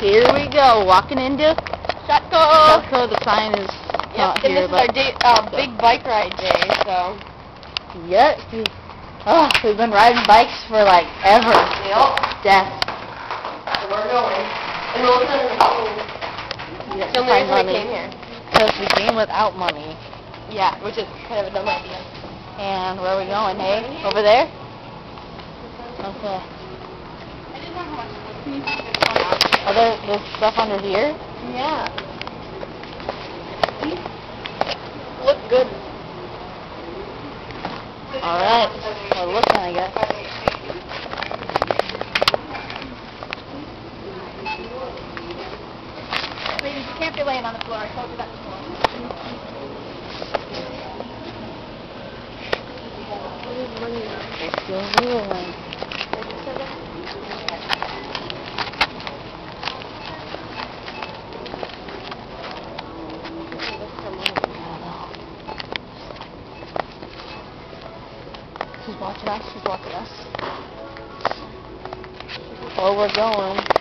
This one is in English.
Here we go, walking into Shutco. Shutco. The sign is not and here, this is our big bike ride day, so. Yep. We've been riding bikes for like ever. Yep. Death. So we're going. And we'll listen to the You have the to only find reason we money. came here. Because we came without money. Yeah, which is kind of a dumb idea. And where are we going, hey? Over there? Okay. Are there's stuff under here? Yeah. Look good. Alright. We're looking, I guess. Ladies, you can't be laying on the floor. I told you that before. It's still moving. She's watching us. She's watching us. Oh, we're going.